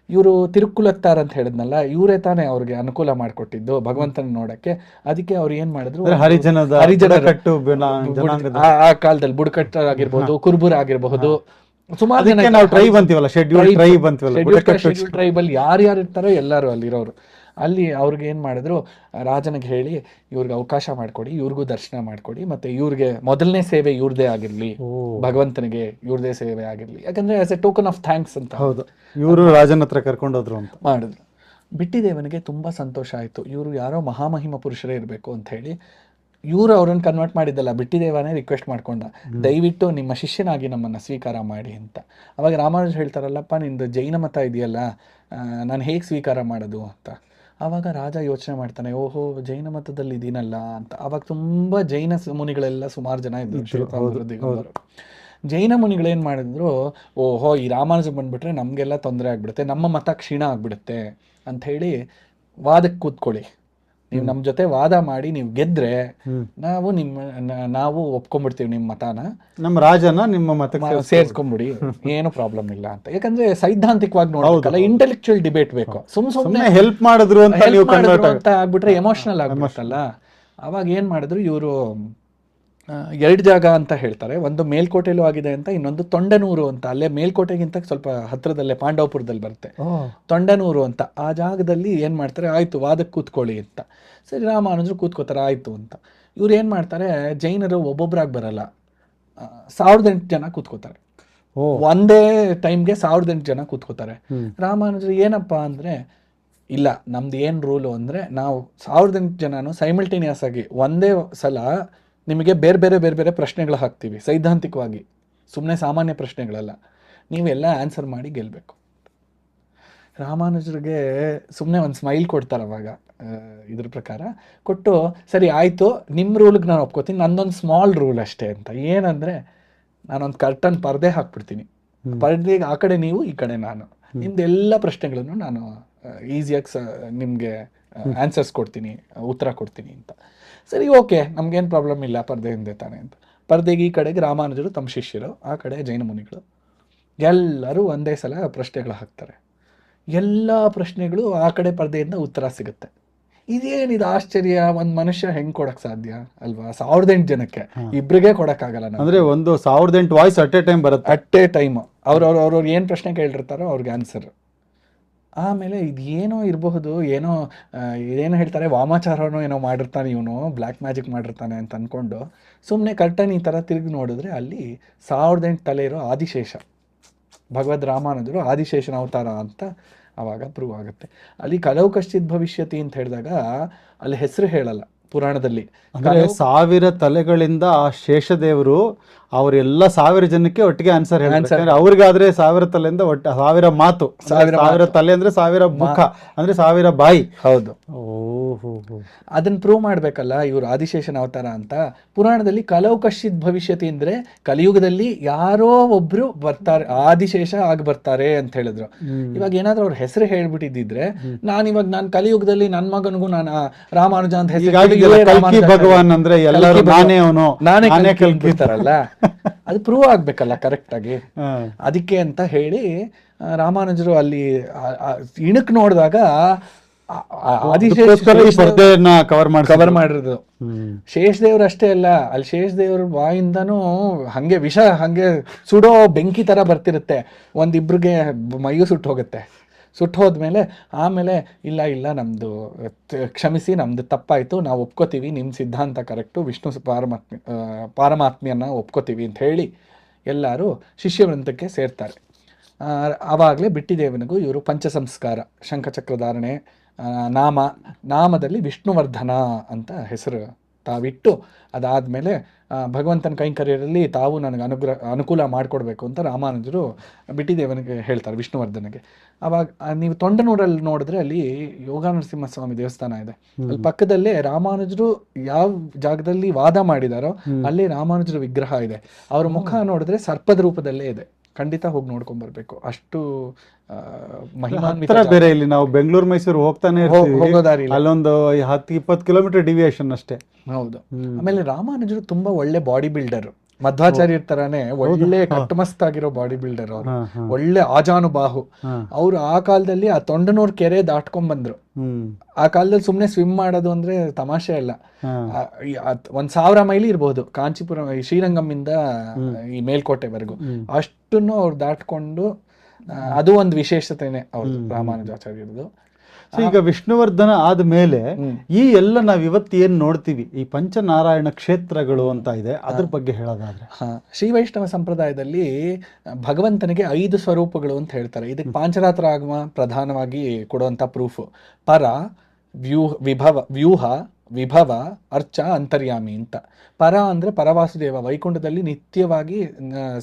ಇವರು ತಿರುಕ್ಕುಲತ್ತಾರ ಅಂತ ಹೇಳಿದ್ನಲ್ಲ, ಇವರೇ ತಾನೇ ಅವ್ರಿಗೆ ಅನುಕೂಲ ಮಾಡಿಕೊಟ್ಟಿದ್ದು ಭಗವಂತನ ನೋಡಕ್ಕೆ. ಅದಕ್ಕೆ ಅವ್ರು ಏನ್ ಮಾಡಿದ್ರು, ಆ ಕಾಲದಲ್ಲಿ ಬುಡಕಟ್ಟರಾಗಿರ್ಬೋದು, ಕುರುಬರಾಗಿರ್ಬಹುದು, ಸುಮಾರು ಜನ ಟ್ರೈಬಲ್ ಯಾರ್ಯಾರು ಇರ್ತಾರೋ ಎಲ್ಲರೂ ಅಲ್ಲಿರೋರು. ಅಲ್ಲಿ ಅವ್ರಿಗೆ ಏನು ಮಾಡಿದ್ರು, ರಾಜನಿಗೆ ಹೇಳಿ ಇವ್ರಿಗೆ ಅವಕಾಶ ಮಾಡಿಕೊಡಿ, ಇವ್ರಿಗೂ ದರ್ಶನ ಮಾಡಿಕೊಡಿ, ಮತ್ತು ಇವ್ರಿಗೆ ಮೊದಲನೇ ಸೇವೆ ಇವ್ರದೇ ಆಗಿರಲಿ, ಭಗವಂತನಿಗೆ ಇವ್ರದೇ ಸೇವೆ ಆಗಿರಲಿ, ಯಾಕಂದರೆ as A token of thanks ಅಂತ. ಹೌದು, ಇವರು ರಾಜನ ಹತ್ರ ಕರ್ಕೊಂಡೋದ್ರು ಅಂತ ಮಾಡಿದ್ರು. ಬಿಟ್ಟಿದೇವನಿಗೆ ತುಂಬ ಸಂತೋಷ ಆಯಿತು, ಇವರು ಯಾರೋ ಮಹಾಮಹಿಮ ಪುರುಷರೇ ಇರಬೇಕು ಅಂತ ಹೇಳಿ ಇವರು ಅವ್ರನ್ನ ಕನ್ವರ್ಟ್ ಮಾಡಿದ್ದಲ್ಲ, ಬಿಟ್ಟಿದೇವನೇ ರಿಕ್ವೆಸ್ಟ್ ಮಾಡ್ಕೊಂಡ, ದಯವಿಟ್ಟು ನಿಮ್ಮ ಶಿಷ್ಯನಾಗಿ ನಮ್ಮನ್ನು ಸ್ವೀಕಾರ ಮಾಡಿ ಅಂತ. ಅವಾಗ ರಾಮಾನುಜರು ಹೇಳ್ತಾರಲ್ಲಪ್ಪ, ನಿಂದು ಜೈನ ಮತ ಇದೆಯಲ್ಲ, ನಾನು ಹೇಗೆ ಸ್ವೀಕಾರ ಮಾಡೋದು ಅಂತ. ಆವಾಗ ರಾಜ ಯೋಚನೆ ಮಾಡ್ತಾನೆ, ಓಹೋ ಜೈನ ಮತದಲ್ಲಿ ಇದೀನಲ್ಲ ಅಂತ. ಆವಾಗ ತುಂಬ ಜೈನ ಮುನಿಗಳೆಲ್ಲ ಸುಮಾರು ಜನ ಇದ್ರು. ಜೈನ ಮುನಿಗಳೇನು ಮಾಡಿದ್ರು, ಓಹೋ ಈ ರಾಮಾನುಜ ಬಂದ್ಬಿಟ್ರೆ ನಮಗೆಲ್ಲ ತೊಂದರೆ ಆಗ್ಬಿಡುತ್ತೆ, ನಮ್ಮ ಮತ ಕ್ಷೀಣ ಆಗ್ಬಿಡುತ್ತೆ ಅಂಥೇಳಿ ವಾದಕ್ಕೆ ಕೂತ್ಕೊಳ್ಳಿ, ನೀವು ನಮ್ಮ ಜೊತೆ ವಾದ ಮಾಡಿ ನೀವು ಗೆದ್ರೆ ನಾವು ಒಪ್ಕೊಂಡ್ಬಿಡ್ತೀವಿ ನಿಮ್ಮ ಮತನ, ನಮ್ಮ ರಾಜನ ನಿಮ್ಮ ಮತ ಸೇರ್ಸ್ಕೊಂಡ್ಬಿಡಿ, ಏನು ಪ್ರಾಬ್ಲಮ್ ಇಲ್ಲ ಅಂತ. ಯಾಕಂದ್ರೆ ಸೈದ್ಧಾಂತಿಕವಾಗಿ ನೋಡಬೇಕಲ್ಲ, ಇಂಟೆಲೆಕ್ಚುಯಲ್ ಡಿಬೇಟ್ ಬೇಕು. ಸುಮ್ಮನೆ ಹೆಲ್ಪ್ ಮಾಡಿದ್ರು ಅಂತ ಆಗ್ಬಿಟ್ರೆ ಎಮೋಷನಲ್ ಆಗ್ಬಿಡುತ್ತಲ್ಲ. ಅವಾಗ ಏನ್ ಮಾಡಿದ್ರು ಇವರು, ಎರಡು ಜಾಗ ಅಂತ ಹೇಳ್ತಾರೆ, ಒಂದು ಮೇಲ್ಕೋಟೆಲೂ ಆಗಿದೆ ಅಂತ, ಇನ್ನೊಂದು ತೊಂಡನೂರು ಅಂತ, ಅಲ್ಲೇ ಮೇಲ್ಕೋಟೆಗಿಂತ ಸ್ವಲ್ಪ ಹತ್ರದಲ್ಲೇ ಪಾಂಡವಪುರದಲ್ಲಿ ಬರುತ್ತೆ ತೊಂಡನೂರು ಅಂತ. ಆ ಜಾಗದಲ್ಲಿ ಏನು ಮಾಡ್ತಾರೆ, ಆಯಿತು ವಾದಕ್ಕೆ ಕೂತ್ಕೊಳ್ಳಿ ಅಂತ. ಸರಿ ರಾಮಾನುಜರು ಕೂತ್ಕೋತಾರೆ, ಆಯಿತು ಅಂತ. ಇವ್ರು ಏನು ಮಾಡ್ತಾರೆ, ಜೈನರು ಒಬ್ಬೊಬ್ಬರಾಗಿ ಬರಲ್ಲ, 1008 ಜನ ಕೂತ್ಕೋತಾರೆ, ಒಂದೇ ಟೈಮ್ಗೆ 1008 ಜನ ಕೂತ್ಕೋತಾರೆ. ರಾಮಾನುಜರು ಏನಪ್ಪ ಅಂದರೆ, ಇಲ್ಲ ನಮ್ದು ಏನು ರೂಲು ಅಂದರೆ, ನಾವು 1008 ಜನನು ಸೈಮಲ್ಟೇನಿಯಸ್ ಆಗಿ ಒಂದೇ ಸಲ ನಿಮಗೆ ಬೇರೆ ಬೇರೆ ಬೇರೆ ಬೇರೆ ಪ್ರಶ್ನೆಗಳು ಹಾಕ್ತೀವಿ ಸೈದ್ಧಾಂತಿಕವಾಗಿ, ಸುಮ್ಮನೆ ಸಾಮಾನ್ಯ ಪ್ರಶ್ನೆಗಳೆಲ್ಲ, ನೀವೆಲ್ಲ ಆನ್ಸರ್ ಮಾಡಿ ಗೆಲ್ಲಬೇಕು. ರಾಮಾನುಜರಿಗೆ ಸುಮ್ಮನೆ ಒಂದು ಸ್ಮೈಲ್ ಕೊಡ್ತಾರೆ ಅವಾಗ, ಇದ್ರ ಪ್ರಕಾರ ಕೊಟ್ಟು, ಸರಿ ಆಯಿತು ನಿಮ್ಮ ರೂಲ್ಗೆ ನಾನು ಒಪ್ಕೋತೀನಿ, ನಂದೊಂದು ಸ್ಮಾಲ್ ರೂಲ್ ಅಷ್ಟೇ ಅಂತ. ಏನಂದರೆ, ನಾನೊಂದು ಕರ್ಟನ್ ಪರದೆ ಹಾಕ್ಬಿಡ್ತೀನಿ, ಪರದೆಗೆ ಆ ಕಡೆ ನೀವು, ಈ ಕಡೆ ನಾನು, ನಿಮ್ದೆಲ್ಲ ಪ್ರಶ್ನೆಗಳನ್ನು ನಾನು ಈಸಿಯಾಗಿ ನಿಮಗೆ ಆನ್ಸರ್ಸ್ ಕೊಡ್ತೀನಿ, ಉತ್ತರ ಕೊಡ್ತೀನಿ ಅಂತ. ಸರಿ ಓಕೆ, ನಮ್ಗೇನು ಪ್ರಾಬ್ಲಮ್ ಇಲ್ಲ, ಪರದೆ ಹಿಂದೆ ತಾನೆ ಅಂತ. ಪರದೆಗೆ ಈ ಕಡೆಗೆ ರಾಮಾನುಜರು ತಮ್ಮ ಶಿಷ್ಯರು, ಆ ಕಡೆ ಜೈನ ಮುನಿಗಳು, ಎಲ್ಲರೂ ಒಂದೇ ಸಲ ಪ್ರಶ್ನೆಗಳು ಹಾಕ್ತಾರೆ. ಎಲ್ಲ ಪ್ರಶ್ನೆಗಳು ಆ ಕಡೆ ಪರದೆಯಿಂದ ಉತ್ತರ ಸಿಗುತ್ತೆ. ಇದೇನಿದು ಆಶ್ಚರ್ಯ, ಒಂದು ಮನುಷ್ಯ ಹೆಂಗೆ ಕೊಡಕ್ಕೆ ಸಾಧ್ಯ ಅಲ್ವಾ? 1008 ಜನಕ್ಕೆ ಇಬ್ಬರಿಗೆ ಕೊಡೋಕ್ಕಾಗಲ್ಲ. ಅಂದರೆ ಒಂದು 1008 ವಾಯ್ಸ್ ಅಟ್ ಎ ಟೈಮ್ ಬರುತ್ತೆ, ಅಟ್ ಎ ಟೈಮ್ ಅವ್ರವ್ರು ಏನು ಪ್ರಶ್ನೆ ಕೇಳಿರ್ತಾರೋ ಅವ್ರಿಗೆ ಆನ್ಸರ್. ಆಮೇಲೆ ಇದೇನೋ ಇರಬಹುದು, ಏನೋ ಹೇಳ್ತಾರೆ, ವಾಮಾಚಾರನೋ ಏನೋ ಮಾಡಿರ್ತಾನೆ ಇವನು, ಬ್ಲ್ಯಾಕ್ ಮ್ಯಾಜಿಕ್ ಮಾಡಿರ್ತಾನೆ ಅಂತ ಅಂದ್ಕೊಂಡು ಸುಮ್ಮನೆ ಕರ್ಟನ್ ಈ ಥರ ತಿರುಗಿ ನೋಡಿದ್ರೆ ಅಲ್ಲಿ 1008 ತಲೆ ಇರೋ ಆದಿಶೇಷ, ಭಗವದ್ ರಾಮಾನುಜರು ಆದಿಶೇಷನ ಅವತಾರ ಅಂತ ಆವಾಗ ಪ್ರೂವ್ ಆಗುತ್ತೆ. ಅಲ್ಲಿ ಕಲವು ಕಶ್ಚಿತ್ ಭವಿಷ್ಯತಿ ಅಂತ ಹೇಳಿದಾಗ ಅಲ್ಲಿ ಹೆಸರು ಹೇಳಲ್ಲ ಪುರಾಣದಲ್ಲಿ. ಅಂದರೆ 1000 ತಲೆಗಳಿಂದ ಆ ಶೇಷದೇವರು ಅವರೆಲ್ಲ 1000 ಜನಕ್ಕೆ ಒಟ್ಟಿಗೆ ಆನ್ಸರ್ ಹೇಳ್ತಾರೆ. ಅವ್ರಿಗಾದ್ರೆ 1000 ತಲೆಯಿಂದ 1000 ಮಾತು, 1000 ತಲೆ ಅಂದ್ರೆ 1000 ಮುಖ ಅಂದ್ರೆ 1000 ಬಾಯಿ. ಹೌದು, ಅದನ್ನ ಪ್ರೂವ್ ಮಾಡ್ಬೇಕಲ್ಲ ಇವರು ಆದಿಶೇಷನ ಅವತಾರ ಅಂತ. ಪುರಾಣದಲ್ಲಿ ಕಲವು ಕಶ್ಚಿತ್ ಭವಿಷ್ಯತಿ ಅಂದ್ರೆ ಕಲಿಯುಗದಲ್ಲಿ ಯಾರೋ ಒಬ್ರು ಬರ್ತಾರೆ, ಆದಿಶೇಷ ಆಗಿ ಬರ್ತಾರೆ ಅಂತ ಹೇಳಿದ್ರು. ಇವಾಗ ಏನಾದ್ರೂ ಅವ್ರ ಹೆಸರು ಹೇಳ್ಬಿಟ್ಟಿದ್ರೆ, ನಾನು ಕಲಿಯುಗದಲ್ಲಿ ನನ್ನ ಮಗನಿಗೂ ನಾನು ರಾಮಾನುಜ ಅಂತ ಹೆಸರು, ಭಗವಾನ್ ಅಂದ್ರೆ ಎಲ್ಲರೂ ನಾನೇ ಕಲ್ಪಿತಾರಲ್ಲ, ಅದು ಪ್ರೂವ್ ಆಗ್ಬೇಕಲ್ಲ ಕರೆಕ್ಟ್ ಆಗಿ. ಅದಕ್ಕೆ ಅಂತ ಹೇಳಿ ರಾಮಾನುಜರು ಅಲ್ಲಿ ಇಣಕ್ ನೋಡಿದಾಗ ಕವರ್ ಮಾಡಿರೋದು. ಶೇಷದೇವ್ರು ಅಷ್ಟೇ ಅಲ್ಲ, ಅಲ್ಲಿ ಶೇಷದೇವ್ರ ಬಾಯಿಂದನೂ ಹಂಗೆ ಹಂಗೆ ಸುಡೋ ಬೆಂಕಿ ತರ ಬರ್ತಿರುತ್ತೆ, ಒಂದಿಬ್ರಿಗೆ ಮೈಯು ಸುಟ್ಟು ಹೋಗುತ್ತೆ. ಸುಟ್ಟು ಹೋದ್ಮೇಲೆ ಆಮೇಲೆ ಇಲ್ಲ ನಮ್ಮದು ಕ್ಷಮಿಸಿ, ನಮ್ಮದು ತಪ್ಪಾಯಿತು, ನಾವು ಒಪ್ಕೋತೀವಿ, ನಿಮ್ಮ ಸಿದ್ಧಾಂತ ಕರೆಕ್ಟು, ವಿಷ್ಣು ಪಾರಮಾತ್ಮೆಯನ್ನು ಒಪ್ಕೋತೀವಿ ಅಂತ ಹೇಳಿ ಎಲ್ಲರೂ ಶಿಷ್ಯವೃಂದಕ್ಕೆ ಸೇರ್ತಾರೆ. ಆವಾಗಲೇ ಬಿಟ್ಟಿದೇವನಿಗೂ ಇವರು ಪಂಚಸಂಸ್ಕಾರ, ಶಂಖಚಕ್ರಧಾರಣೆ, ನಾಮದಲ್ಲಿ ವಿಷ್ಣುವರ್ಧನ ಅಂತ ಹೆಸರು ತಾವಿಟ್ಟು, ಅದಾದಮೇಲೆ ಭಗವಂತನ ಕೈಂಕರ್ಯರಲ್ಲಿ ತಾವು ನನಗೆ ಅನುಕೂಲ ಮಾಡಿಕೊಡ್ಬೇಕು ಅಂತ ರಾಮಾನುಜರು ಬಿಟ್ಟಿದೇವನಿಗೆ ಹೇಳ್ತಾರೆ, ವಿಷ್ಣುವರ್ಧನಿಗೆ. ಅವಾಗ ನೀವು ತೊಂಡನೂರಲ್ಲಿ ನೋಡಿದ್ರೆ ಅಲ್ಲಿ ಯೋಗ ನರಸಿಂಹಸ್ವಾಮಿ ದೇವಸ್ಥಾನ ಇದೆ. ಅಲ್ಲಿ ಪಕ್ಕದಲ್ಲೇ ರಾಮಾನುಜರು ಯಾವ ಜಾಗದಲ್ಲಿ ವಾದ ಮಾಡಿದಾರೋ ಅಲ್ಲಿ ರಾಮಾನುಜರ ವಿಗ್ರಹ ಇದೆ. ಅವ್ರ ಮುಖ ನೋಡಿದ್ರೆ ಸರ್ಪದ ರೂಪದಲ್ಲೇ ಇದೆ. ಖಂಡಿತ ಹೋಗಿ ನೋಡ್ಕೊಂಡ್ ಬರ್ಬೇಕು, ಅಷ್ಟು ಹತ್ರ ಬೇರೆ. ಇಲ್ಲಿ ನಾವು ಬೆಂಗಳೂರು ಮೈಸೂರು ಹೋಗ್ತಾನೆ ಇರ್ತೀವಿ, ಅಲ್ಲೊಂದು 10-20 ಕಿಲೋಮೀಟರ್ ಡಿವಿಯೇಷನ್ ಅಷ್ಟೇ. ಹೌದು. ಆಮೇಲೆ ರಾಮಾನುಜರು ತುಂಬಾ ಒಳ್ಳೆ ಬಾಡಿ ಬಿಲ್ಡರ್, ಮಧ್ವಾಚಾರ್ಯರ ತರಾನೇ ಒಳ್ಳೆ ಕಟ್ಟಮಸ್ತಾಗಿರೋ ಬಾಡಿ ಬಿಲ್ಡರ್ ಅವರು, ಒಳ್ಳೆ ಆಜಾನುಬಾಹು. ಅವ್ರು ಆ ಕಾಲದಲ್ಲಿ ಆ ತೊಂಡನೂರ್ ಕೆರೆ ದಾಟ್ಕೊಂಡ್ ಬಂದ್ರು. ಆ ಕಾಲದಲ್ಲಿ ಸುಮ್ನೆ ಸ್ವಿಮ್ ಮಾಡೋದು ಅಂದ್ರೆ ತಮಾಷೆ ಅಲ್ಲ. 1000 ಮೈಲಿ ಇರ್ಬೋದು ಕಾಂಚೀಪುರ, ಶ್ರೀರಂಗಂನಿಂದ ಈ ಮೇಲ್ಕೋಟೆವರೆಗೂ, ಅಷ್ಟನ್ನು ಅವ್ರು ದಾಟ್ಕೊಂಡು, ಅದು ಒಂದು ವಿಶೇಷತೆನೆ ಅವ್ರದ್ದು, ರಾಮಾನುಜಾಚಾರ್ಯರದು. ಈಗ ವಿಷ್ಣುವರ್ಧನ ಆದ್ಮೇಲೆ ಈ ಎಲ್ಲ ನಾವ್ ಇವತ್ತು ಏನ್ ನೋಡ್ತೀವಿ, ಈ ಪಂಚನಾರಾಯಣ ಕ್ಷೇತ್ರಗಳು ಅಂತ ಇದೆ, ಅದ್ರ ಬಗ್ಗೆ ಹೇಳೋದಾದ್ರೆ. ಶ್ರೀ ವೈಷ್ಣವ ಸಂಪ್ರದಾಯದಲ್ಲಿ ಭಗವಂತನಿಗೆ 5 ಸ್ವರೂಪಗಳು ಅಂತ ಹೇಳ್ತಾರೆ. ಇದಕ್ಕೆ ಪಾಂಚರಾತ್ರ ಆಗಮ ಪ್ರಧಾನವಾಗಿ ಕೊಡುವಂತ ಪ್ರೂಫ್. ಪರ, ವ್ಯೂಹ, ವಿಭವ, ಅರ್ಚ, ಅಂತರ್ಯಾಮಿ ಅಂತ. ಪರ ಅಂದ್ರೆ ಪರವಾಸುದೇವ, ವೈಕುಂಠದಲ್ಲಿ ನಿತ್ಯವಾಗಿ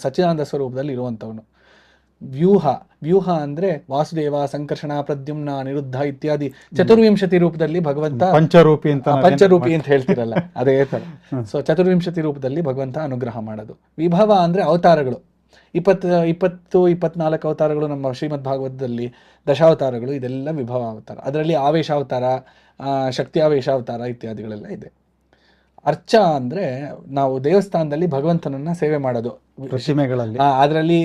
ಸಚ್ಚಿದಾನಂದ ಸ್ವರೂಪದಲ್ಲಿ ಇರುವಂತವನು. ವ್ಯೂಹ ಅಂದ್ರೆ ವಾಸುದೇವ, ಸಂಕರ್ಷಣ, ಪ್ರದ್ಯುಮ್ನ, ನಿರುದ್ಧ ಇತ್ಯಾದಿ 24 ರೂಪದಲ್ಲಿ ಭಗವಂತ ಪಂಚರೂಪಿ ಅಂತ ಹೇಳ್ತಿರಲ್ಲ, ಅದೇ ತರ. ಸೊ 24 ರೂಪದಲ್ಲಿ ಭಗವಂತ ಅನುಗ್ರಹ ಮಾಡೋದು. ವಿಭವ ಅಂದ್ರೆ ಅವತಾರಗಳು, 24 ಅವತಾರಗಳು ನಮ್ಮ ಶ್ರೀಮದ್ ಭಾಗವತದಲ್ಲಿ, ದಶಾವತಾರಗಳು, ಇದೆಲ್ಲ ವಿಭವ ಅವತಾರ. ಅದರಲ್ಲಿ ಆವೇಶ ಅವತಾರ, ಶಕ್ತಿ ಆವೇಶ ಅವತಾರ ಇತ್ಯಾದಿಗಳೆಲ್ಲ ಇದೆ. ಅರ್ಚ ಅಂದ್ರೆ ನಾವು ದೇವಸ್ಥಾನದಲ್ಲಿ ಭಗವಂತನನ್ನ ಸೇವೆ ಮಾಡೋದು, ಪ್ರತಿಮೆಗಳಲ್ಲಿ. ಅದರಲ್ಲಿ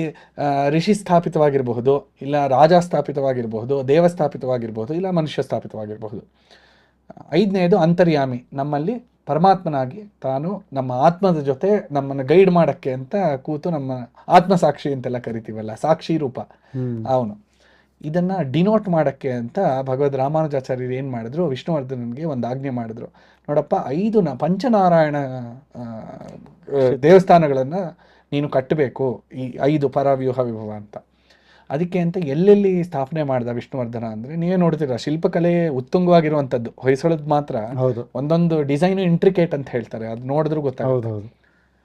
ಋಷಿ ಸ್ಥಾಪಿತವಾಗಿರಬಹುದು, ಇಲ್ಲ ರಾಜ ಸ್ಥಾಪಿತವಾಗಿರಬಹುದು, ದೇವ ಸ್ಥಾಪಿತವಾಗಿರಬಹುದು, ಇಲ್ಲ ಮನುಷ್ಯ ಸ್ಥಾಪಿತವಾಗಿರಬಹುದು. 5ನೇದು ಅಂತರ್ಯಾಮಿ, ನಮ್ಮಲ್ಲಿ ಪರಮಾತ್ಮನಾಗಿ ತಾನು ನಮ್ಮ ಆತ್ಮದ ಜೊತೆ ನಮ್ಮನ್ನು ಗೈಡ್ ಮಾಡಕ್ಕೆ ಅಂತ ಕೂತು, ನಮ್ಮ ಆತ್ಮಸಾಕ್ಷಿ ಅಂತೆಲ್ಲ ಕರಿತೀವಲ್ಲ, ಸಾಕ್ಷಿ ರೂಪ ಅವನು. ಇದನ್ನ ಡಿನೋಟ್ ಮಾಡಕ್ಕೆ ಅಂತ ಭಗವದ್ ರಾಮಾನುಜಾಚಾರ್ಯರು ಏನ್ ಮಾಡಿದ್ರು, ವಿಷ್ಣುವರ್ಧನನ್ಗೆ ಒಂದು ಆಜ್ಞೆ ಮಾಡಿದ್ರು. ನೋಡಪ್ಪ, 5 ಪಂಚನಾರಾಯಣ ದೇವಸ್ಥಾನಗಳನ್ನ ನೀನು ಕಟ್ಟಬೇಕು, ಈ 5 ಪರ, ವ್ಯೂಹ, ವಿಭವ ಅಂತ. ಅದಕ್ಕೆ ಅಂತ ಎಲ್ಲೆಲ್ಲಿ ಸ್ಥಾಪನೆ ಮಾಡ್ದ ವಿಷ್ಣುವರ್ಧನ ಅಂದ್ರೆ, ನೀವೇ ನೋಡ್ತೀರ, ಶಿಲ್ಪಕಲೆ ಉತ್ತುಂಗವಾಗಿರುವಂತದ್ದು. ಹೊಯ್ಸಳದ್ ಮಾತ್ರ ಒಂದೊಂದು ಡಿಸೈನ್ ಇಂಟ್ರಿಕೇಟ್ ಅಂತ ಹೇಳ್ತಾರೆ, ಅದು ನೋಡಿದ್ರು ಗೊತ್ತಾಗುತ್ತೆ.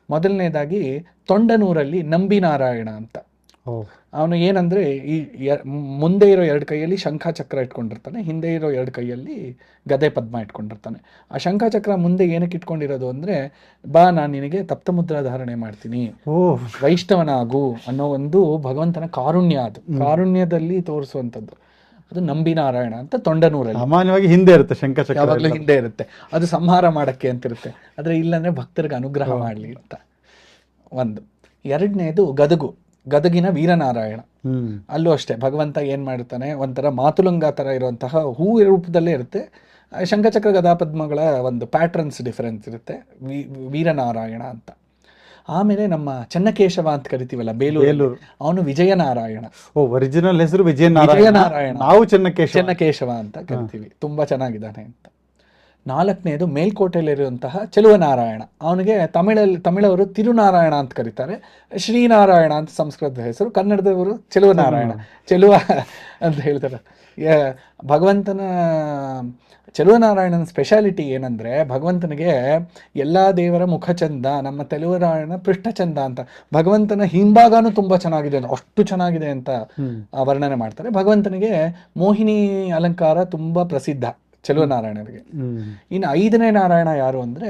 ಮೊದಲನೇದಾಗಿ ತೊಂಡನೂರಲ್ಲಿ ನಂಬಿನಾರಾಯಣ ಅಂತ. ಅವನು ಏನಂದ್ರೆ, ಈ ಮುಂದೆ ಇರೋ 2 ಕೈಯಲ್ಲಿ ಶಂಖಚಕ್ರ ಇಟ್ಕೊಂಡಿರ್ತಾನೆ, ಹಿಂದೆ ಇರೋ 2 ಕೈಯಲ್ಲಿ ಗದೆ ಪದ್ಮ ಇಟ್ಕೊಂಡಿರ್ತಾನೆ. ಆ ಶಂಖಚಕ್ರ ಮುಂದೆ ಏನಕ್ಕೆ ಇಟ್ಕೊಂಡಿರೋದು ಅಂದ್ರೆ, ಬಾ ನಾನು ನಿನಗೆ ತಪ್ತಮುದ್ರಾ ಧಾರಣೆ ಮಾಡ್ತೀನಿ, ವೈಷ್ಣವನಾಗು ಅನ್ನೋ ಒಂದು ಭಗವಂತನ ಕಾರುಣ್ಯ. ಅದು ಕಾರುಣ್ಯದಲ್ಲಿ ತೋರಿಸುವಂಥದ್ದು. ಅದು ನಂಬಿನಾರಾಯಣ ಅಂತ ತೊಂಡನೂರಲ್ಲಿ. ಸಾಮಾನ್ಯವಾಗಿ ಹಿಂದೆ ಇರುತ್ತೆ ಶಂಖಚಕ್ರ, ಯಾವಾಗಲೂ ಹಿಂದೆ ಇರುತ್ತೆ. ಅದು ಸಂಹಾರ ಮಾಡಕ್ಕೆ ಅಂತಿರುತ್ತೆ, ಆದ್ರೆ ಇಲ್ಲಂದ್ರೆ ಭಕ್ತರಿಗೆ ಅನುಗ್ರಹ ಮಾಡ್ಲಿ ಅಂತ. ಒಂದು. 2ನೇದು ಗದಗಿನ ವೀರನಾರಾಯಣ. ಅಲ್ಲೂ ಅಷ್ಟೇ ಭಗವಂತ ಏನ್ ಮಾಡಿರ್ತಾನೆ, ಒಂಥರ ಮಾತುಲಂಗ ತರ ಇರುವಂತಹ ಹೂ ರೂಪದಲ್ಲೇ ಇರುತ್ತೆ. ಶಂಖಚಕ್ರ ಗದಾಪದ್ಮಗಳ ಒಂದು ಪ್ಯಾಟ್ರನ್ಸ್ ಡಿಫರೆನ್ಸ್ ಇರುತ್ತೆ. ವೀರನಾರಾಯಣ ಅಂತ. ಆಮೇಲೆ ನಮ್ಮ ಚೆನ್ನಕೇಶವ ಅಂತ ಕರಿತೀವಲ್ಲ ಬೇಲೂರು, ಅವನು ವಿಜಯನಾರಾಯಣ. ಒರಿಜಿನಲ್ ಹೆಸರು ವಿಜಯನಾರಾಯಣ, ನಾವು ಚೆನ್ನಕೇಶವ ಅಂತ ಕರಿತೀವಿ. ತುಂಬಾ ಚೆನ್ನಾಗಿದ್ದಾನೆ ಅಂತ. 4ನೇದು ಮೇಲ್ಕೋಟೆಯಲ್ಲಿರುವಂತಹ ಚೆಲುವನಾರಾಯಣ. ಅವನಿಗೆ ತಮಿಳವರು ತಿರುನಾರಾಯಣ ಅಂತ ಕರೀತಾರೆ, ಶ್ರೀನಾರಾಯಣ ಅಂತ ಸಂಸ್ಕೃತದ ಹೆಸರು, ಕನ್ನಡದವರು ಚೆಲುವನಾರಾಯಣ, ಚೆಲುವ ಅಂತ ಹೇಳ್ತಾರೆ. ಭಗವಂತನ ಚೆಲುವನಾರಾಯಣನ ಸ್ಪೆಷಾಲಿಟಿ ಏನಂದ್ರೆ, ಭಗವಂತನಿಗೆ ಎಲ್ಲಾ ದೇವರ ಮುಖ ಚಂದ, ನಮ್ಮ ಚೆಲುವನಾರಾಯಣ ಪೃಷ್ಠ ಚಂದ ಅಂತ. ಭಗವಂತನ ಹಿಂಭಾಗನೂ ತುಂಬಾ ಚೆನ್ನಾಗಿದೆ, ಅಷ್ಟು ಚೆನ್ನಾಗಿದೆ ಅಂತ ವರ್ಣನೆ ಮಾಡ್ತಾರೆ. ಭಗವಂತನಿಗೆ ಮೋಹಿನಿ ಅಲಂಕಾರ ತುಂಬಾ ಪ್ರಸಿದ್ಧ ಚೆಲುವನಾರಾಯಣನಿಗೆ. ಇನ್ನು 5ನೇ ನಾರಾಯಣ ಯಾರು ಅಂದ್ರೆ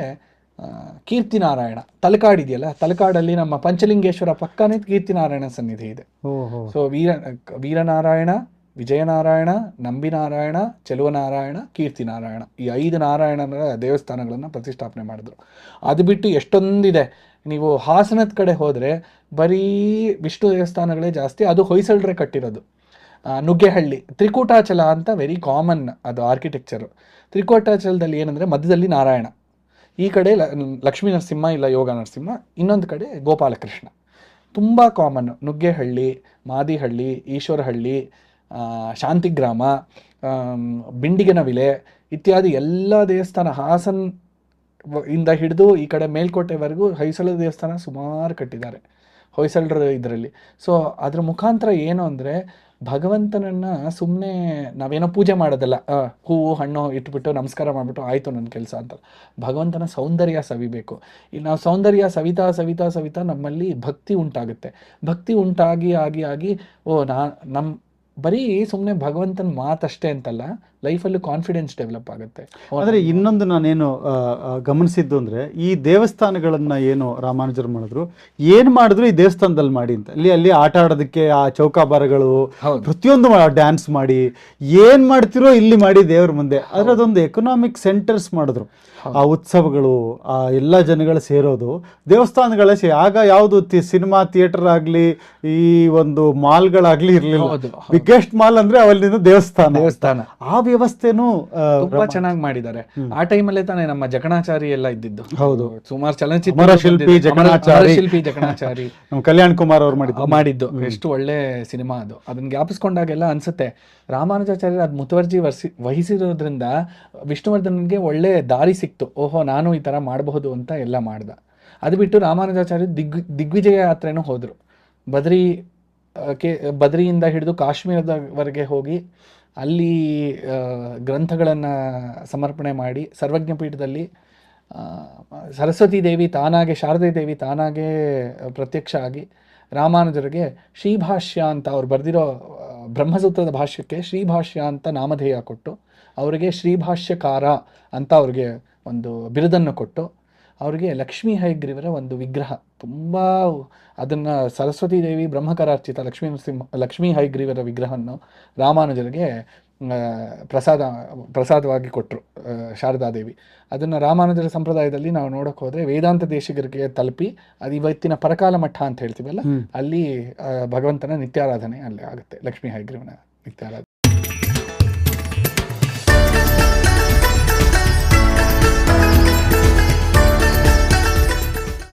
ಕೀರ್ತಿನಾರಾಯಣ. ತಲಕಾಡಿದೆಯಲ್ಲ, ತಲಕಾಡಲ್ಲಿ ನಮ್ಮ ಪಂಚಲಿಂಗೇಶ್ವರ ಪಕ್ಕನೇ ಕೀರ್ತಿನಾರಾಯಣ ಸನ್ನಿಧಿ ಇದೆ. ಸೊ ವೀರನಾರಾಯಣ, ವಿಜಯನಾರಾಯಣ, ನಂಬಿನಾರಾಯಣ, ಚೆಲುವನಾರಾಯಣ, ಕೀರ್ತಿನಾರಾಯಣ, ಈ 5 ನಾರಾಯಣನ ದೇವಸ್ಥಾನಗಳನ್ನ ಪ್ರತಿಷ್ಠಾಪನೆ ಮಾಡಿದ್ರು. ಅದು ಬಿಟ್ಟು ಎಷ್ಟೊಂದಿದೆ. ನೀವು ಹಾಸನದ ಕಡೆ ಹೋದ್ರೆ ಬರೀ ವಿಷ್ಣು ದೇವಸ್ಥಾನಗಳೇ ಜಾಸ್ತಿ, ಅದು ಹೊಯ್ಸಳರೇ ಕಟ್ಟಿರೋದು. ನುಗ್ಗೆಹಳ್ಳಿ ತ್ರಿಕೂಟಾಚಲ ಅಂತ ವೆರಿ ಕಾಮನ್ ಅದು ಆರ್ಕಿಟೆಕ್ಚರು. ತ್ರಿಕೂಟಾಚಲದಲ್ಲಿ ಏನಂದ್ರೆ ಮಧ್ಯದಲ್ಲಿ ನಾರಾಯಣ, ಈ ಕಡೆ ಲಕ್ಷ್ಮೀ ನರಸಿಂಹ ಇಲ್ಲ ಯೋಗ ನರಸಿಂಹ, ಇನ್ನೊಂದು ಕಡೆ ಗೋಪಾಲಕೃಷ್ಣ. ತುಂಬ ಕಾಮನ್. ನುಗ್ಗೆಹಳ್ಳಿ, ಮಾದಿಹಳ್ಳಿ, ಈಶ್ವರಹಳ್ಳಿ, ಶಾಂತಿಗ್ರಾಮ, ಬಿಂಡಿಗನವಿಲೆ ಇತ್ಯಾದಿ ಎಲ್ಲ ದೇವಸ್ಥಾನ, ಹಾಸನ್ ಇಂದ ಹಿಡಿದು ಈ ಕಡೆ ಮೇಲ್ಕೋಟೆವರೆಗೂ ಹೊಯ್ಸಳ ದೇವಸ್ಥಾನ ಸುಮಾರು ಕಟ್ಟಿದ್ದಾರೆ ಹೊಯ್ಸಳರ ಇದರಲ್ಲಿ. ಸೊ ಅದ್ರ ಮುಖಾಂತರ ಏನು ಅಂದರೆ ಭಗವಂತನನ್ನು ಸುಮ್ಮನೆ ನಾವೇನೋ ಪೂಜೆ ಮಾಡೋದಲ್ಲ, ಹೂವು ಹಣ್ಣು ಇಟ್ಬಿಟ್ಟು ನಮಸ್ಕಾರ ಮಾಡಿಬಿಟ್ಟು ಆಯಿತು ನನ್ನ ಕೆಲಸ ಅಂತ. ಭಗವಂತನ ಸೌಂದರ್ಯ ಸವಿಬೇಕು. ಈ ನಾವು ಸೌಂದರ್ಯ ಸವಿತಾ ಸವಿತಾ ಸವಿತಾ ನಮ್ಮಲ್ಲಿ ಭಕ್ತಿ ಉಂಟಾಗುತ್ತೆ. ಭಕ್ತಿ ಉಂಟಾಗಿ ಆಗಿ ಆಗಿ ನಮ್ಮ ಬರೀ ಸುಮ್ಮನೆ ಭಗವಂತನ ಮಾತಷ್ಟೇ ಅಂತಲ್ಲ, ಲೈಫಲ್ಲೂ ಕಾನ್ಫಿಡೆನ್ಸ್ ಡೆವಲಪ್ ಆಗುತ್ತೆ. ಆದರೆ ಇನ್ನೊಂದು ನಾನೇನು ಗಮನಿಸಿದ್ದು ಅಂದರೆ, ಈ ದೇವಸ್ಥಾನಗಳನ್ನು ಏನು ರಾಮಾನುಜರು ಮಾಡಿದ್ರು, ಏನು ಮಾಡಿದ್ರು ಈ ದೇವಸ್ಥಾನದಲ್ಲಿ ಮಾಡಿ ಅಂತ. ಅಲ್ಲಿ ಆಟ ಆಡೋದಕ್ಕೆ ಆ ಚೌಕಾಬಾರಗಳು, ಪ್ರತಿಯೊಂದು ಡ್ಯಾನ್ಸ್ ಮಾಡಿ, ಏನು ಮಾಡ್ತಿರೋ ಇಲ್ಲಿ ಮಾಡಿ ದೇವ್ರ ಮುಂದೆ. ಆದರೆ ಅದೊಂದು ಎಕನಾಮಿಕ್ ಸೆಂಟರ್ಸ್ ಮಾಡಿದ್ರು. ಆ ಉತ್ಸವಗಳು, ಆ ಎಲ್ಲ ಜನಗಳು ಸೇರೋದು ದೇವಸ್ಥಾನಗಳೇ ಆಗ ಯಾವುದು ಸಿನಿಮಾ ಥಿಯೇಟರ್ ಆಗಲಿ, ಈ ಒಂದು ಮಾಲ್ಗಳಾಗಲಿ ಇರಲಿಲ್ಲ. ಬಿಗ್ಗೆಸ್ಟ್ ಮಾಲ್ ಅಂದ್ರೆ ಅವಲ್ಲಿಂದ ದೇವಸ್ಥಾನ. ಆ ವ್ಯವಸ್ಥೆನೂ ತುಂಬಾ ಚೆನ್ನಾಗಿ ಮಾಡಿದ್ದಾರೆ. ಆ ಟೈಮಲ್ಲೇ ತಾನೇ ನಮ್ಮ ಜಕಣಾಚಾರಿ ಎಲ್ಲ ಇದ್ದಿದ್ದು. ಹೌದು, ಸುಮಾರು ಚಲನಚಿತ್ರ ಶಿಲ್ಪಿ ಜಕಣಾಚಾರಿ ಕಲ್ಯಾಣ್ ಕುಮಾರ್ ಅವ್ರು ಮಾಡಿದ್ದು ಎಷ್ಟು ಒಳ್ಳೆ ಸಿನಿಮಾ ಅದು. ಅದನ್ನ ಜ್ಞಾಪಿಸ್ಕೊಂಡಾಗೆಲ್ಲ ಅನ್ಸುತ್ತೆ ರಾಮಾನುಜಾಚಾರ್ಯರು ಅದು ಮುತುವರ್ಜಿ ವಹಿಸಿರೋದ್ರಿಂದ ವಿಷ್ಣುವರ್ಧನ್ಗೆ ಒಳ್ಳೆ ದಾರಿ ಸಿಕ್ತು. ಓಹೋ, ನಾನು ಈ ತರ ಮಾಡಬಹುದು ಅಂತ ಎಲ್ಲ ಮಾಡ್ದ. ಅದು ಬಿಟ್ಟು ರಾಮಾನುಜಾಚಾರ್ಯ ದಿಗ್ವಿಜಯ ಯಾತ್ರೆನೂ ಹೋದ್ರು. ಬದ್ರಿಯಿಂದ ಹಿಡಿದು ಕಾಶ್ಮೀರದವರೆಗೆ ಹೋಗಿ ಅಲ್ಲಿ ಗ್ರಂಥಗಳನ್ನು ಸಮರ್ಪಣೆ ಮಾಡಿ ಸರ್ವಜ್ಞ ಪೀಠದಲ್ಲಿ ಸರಸ್ವತಿ ದೇವಿ ತಾನಾಗೆ, ಶಾರದೆ ದೇವಿ ತಾನಾಗೆ ಪ್ರತ್ಯಕ್ಷ ಆಗಿ ರಾಮಾನುಜರಿಗೆ ಶ್ರೀಭಾಷ್ಯ ಅಂತ ಅವ್ರು ಬರೆದಿರೋ ಬ್ರಹ್ಮಸೂತ್ರದ ಭಾಷ್ಯಕ್ಕೆ ಶ್ರೀಭಾಷ್ಯ ಅಂತ ನಾಮಧೇಯ ಕೊಟ್ಟು, ಅವರಿಗೆ ಶ್ರೀಭಾಷ್ಯಕಾರ ಅಂತ ಅವ್ರಿಗೆ ಒಂದು ಬಿರುದನ್ನು ಕೊಟ್ಟು, ಅವರಿಗೆ ಲಕ್ಷ್ಮೀ ಹಯಗ್ರೀವರ ಒಂದು ವಿಗ್ರಹ ತುಂಬ, ಅದನ್ನು ಸರಸ್ವತಿ ದೇವಿ ಬ್ರಹ್ಮಕರಾರ್ಚಿತ ಲಕ್ಷ್ಮೀ ಹಯಗ್ರೀವರ ವಿಗ್ರಹವನ್ನು ರಾಮಾನುಜರಿಗೆ ಪ್ರಸಾದವಾಗಿ ಕೊಟ್ಟರು ಶಾರದಾದೇವಿ. ಅದನ್ನು ರಾಮಾನುಜರ ಸಂಪ್ರದಾಯದಲ್ಲಿ ನಾವು ನೋಡೋಕೆ ಹೋದರೆ ವೇದಾಂತ ದೇಶಿಗರಿಗೆ ತಲುಪಿ, ಅದು ಇವತ್ತಿನ ಪರಕಾಲ ಮಠ ಅಂತ ಹೇಳ್ತೀವಲ್ಲ, ಅಲ್ಲಿ ಭಗವಂತನ ನಿತ್ಯಾರಾಧನೆ ಅಲ್ಲಿ ಆಗುತ್ತೆ, ಲಕ್ಷ್ಮೀ ಹಯಗ್ರೀವನ ನಿತ್ಯಾರಾಧನೆ.